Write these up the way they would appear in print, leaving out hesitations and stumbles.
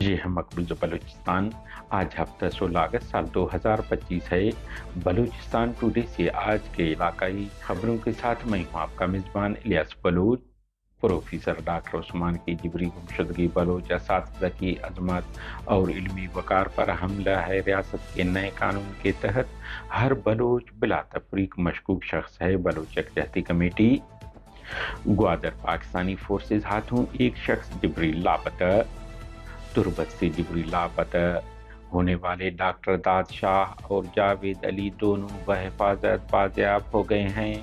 یہ ہے مقبوضہ بلوچستان۔ آج ہفتہ 16 اگست سال 2025 ہے۔ بلوچستان ٹوڈے سے آج کے علاقائی خبروں کے ساتھ میں ہوں آپ کا میزبان الیاس بلوچ۔ پروفیسر ڈاکٹر عثمان کی جبری گمشدگی بلوچ اساتذہ کی عظمت اور علمی وقار پر حملہ ہے۔ ریاست کے نئے قانون کے تحت ہر بلوچ بلا تفریق مشکوک شخص ہے۔ بلوچ یکجہتی کمیٹی۔ گوادر پاکستانی فورسز ہاتھوں ایک شخص جبری لاپتہ۔ تربت سے جبری لاپتہ ہونے والے ڈاکٹر داد شاہ اور جاوید علی دونوں بحفاظت بازیاب ہو گئے ہیں۔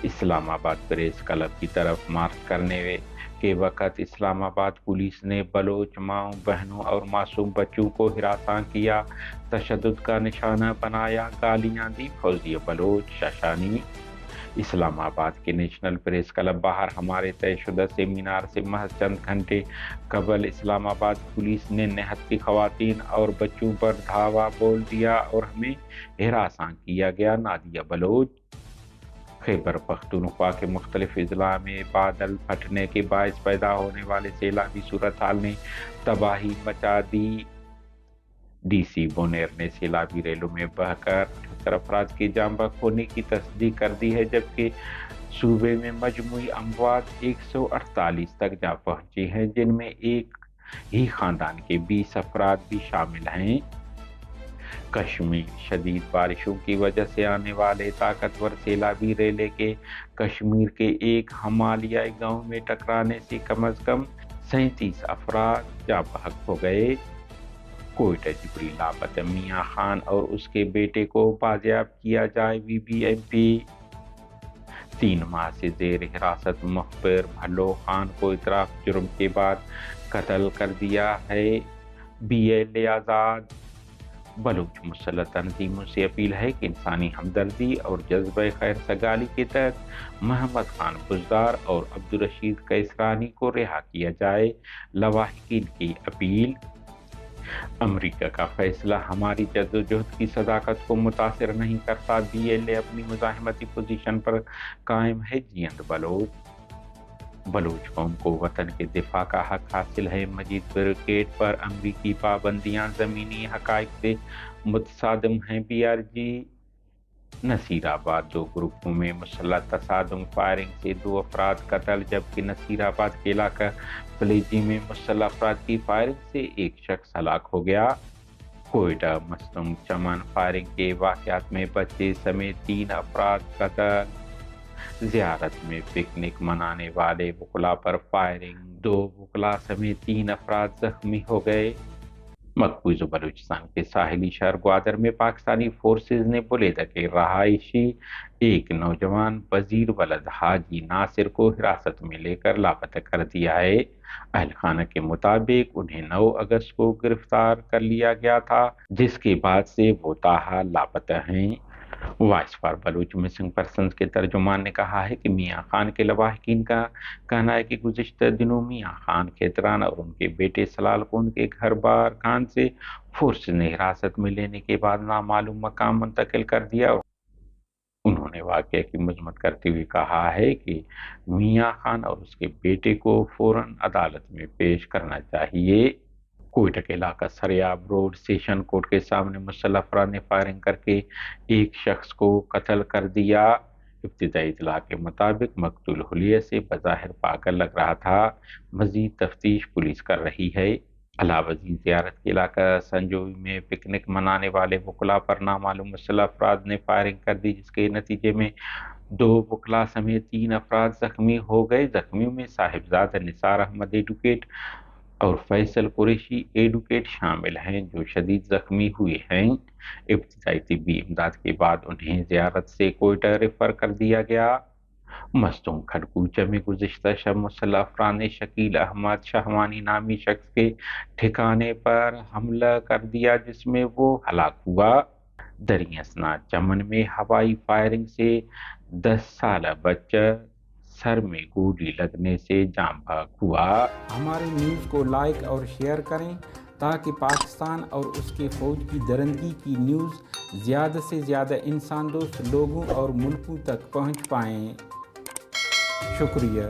اسلام آباد پریس کلب کی طرف مارچ کرنے کے وقت اسلام آباد پولیس نے بلوچ ماؤں بہنوں اور معصوم بچوں کو ہراساں کیا، تشدد کا نشانہ بنایا، گالیاں دی۔ فوزیہ بلوچ شاشانی۔ اسلام آباد کے نیشنل پریس کلب باہر ہمارے طے شدہ سیمینار سے محض چند گھنٹے قبل اسلام آباد پولیس نے نہت کی خواتین اور بچوں پر دھاوا بول دیا اور ہمیں ہراساں کیا گیا۔ نادیہ بلوچ۔ خیبر پختونخوا کے مختلف اضلاع میں بادل پھٹنے کے باعث پیدا ہونے والے سیلابی صورتحال نے تباہی مچا دی۔ ڈی سی بونیر نے سیلابی ریلوں میں بہہ کر 78 افراد کی جان بحق ہونے کی تصدیق کر دی ہے، جبکہ صوبے میں مجموعی اموات 148 تک جا پہنچی ہیں، جن میں ایک ہی خاندان کے 20 افراد بھی شامل ہیں۔ کشمیر۔ شدید بارشوں کی وجہ سے آنے والے طاقتور سیلابی ریلے کے کشمیر کے ایک ہمالیائی گاؤں میں ٹکرانے سے کم از کم 37 افراد جاں بحق ہو گئے۔ کوئٹہ جبری لاپتہ میاں خان اور اس کے بیٹے کو بازیاب کیا جائے۔ وی بی ایم پی۔ 3 ماہ سے زیر حراست مخبر بھلو خان کو اعتراف جرم کے بعد قتل کر دیا ہے۔ بی ایل اے آزاد۔ بلوچ مسلح تنظیموں سے اپیل ہے کہ انسانی ہمدردی اور جذبہ خیر سگالی کے تحت محمد خان بزدار اور عبدالرشید کیسرانی کو رہا کیا جائے۔ لواحقین کی اپیل۔ امریکہ کا فیصلہ ہماری جدوجہد کی صداقت کو متاثر نہیں کرتا۔ بی ایل اے اپنی مزاحمتی پوزیشن پر قائم ہے۔ جیند بلوچ۔ بلوچ قوم کو وطن کے دفاع کا حق حاصل ہے۔ مجید بریگیڈ پر امریکی پابندیاں زمینی حقائق سے متصادم ہیں۔ Be R G. نصیر آباد۔ 2 گروپوں میں مسلح تصادم، فائرنگ سے 2 افراد قتل، جبکہ نصیر آباد کے علاقہ پلیجی میں مسلح افراد کی فائرنگ سے ایک شخص ہلاک ہو گیا۔ کوئٹہ۔ مصنوع چمن فائرنگ کے واقعات میں بچے سمیت 3 افراد قتل۔ زیارت میں پکنک منانے والے وکلاء پر فائرنگ، 2 وکلاء سمیت 3 افراد زخمی ہو گئے۔ مقبوضہ بلوچستان کے ساحلی شہر گوادر میں پاکستانی فورسز نے بلیدہ کے رہائشی ایک نوجوان وزیر ولد حاجی ناصر کو حراست میں لے کر لاپتہ کر دیا ہے۔ اہل خانہ کے مطابق انہیں 9 اگست کو گرفتار کر لیا گیا تھا، جس کے بعد سے وہ تاحال لاپتہ ہیں۔ Voice for Baloch missing persons کے ترجمان نے کہا ہے کہ میاں خان کے لواحقین کا کہنا ہے کہ گزشتہ دنوں میاں خان کھیتران اور ان کے بیٹے سلال کو ان کے گھر بارگان سے فورس نے حراست میں لینے کے بعد نامعلوم مقام منتقل کر دیا۔ انہوں نے واقعے کی مذمت کرتے ہوئے کہا ہے کہ میاں خان اور اس کے بیٹے کو فوراً عدالت میں پیش کرنا چاہیے۔ کوئٹہ کے علاقہ سریاب روڈ سیشن کورٹ کے سامنے مسلح افراد نے فائرنگ کر کے ایک شخص کو قتل کر دیا۔ ابتدائی اطلاع کے مطابق مقتول حلیے سے بظاہر پاگل لگ رہا تھا۔ مزید تفتیش پولیس کر رہی ہے۔ علاوہ زیارت کے علاقہ سنجوئی میں پکنک منانے والے وکلاء پر نامعلوم مسلح افراد نے فائرنگ کر دی، جس کے نتیجے میں 2 وکلاء سمیت 3 افراد زخمی ہو گئے۔ زخمیوں میں صاحبزادہ نثار احمد ایڈوکیٹ اور فیصل قریشی ایڈوکیٹ شامل ہیں، جو شدید زخمی ہوئے ہیں۔ ابتدائی طبی امداد کے بعد انہیں زیارت سے کوئٹہ ریفر کر دیا گیا۔ مصدوم کھڑکوچہ میں گزشتہ شب مسلح افراد نے شکیل احمد شہوانی نامی شخص کے ٹھکانے پر حملہ کر دیا، جس میں وہ ہلاک ہوا۔ دریں اثنا چمن میں ہوائی فائرنگ سے 10 سالہ بچہ سر میں گولی لگنے سے جاں بحق ہوا۔ ہماری نیوز کو لائک اور شیئر کریں تاکہ پاکستان اور اس کے فوج کی درندگی کی نیوز زیادہ سے زیادہ انسان دوست لوگوں اور ملکوں تک پہنچ پائیں۔ شکریہ۔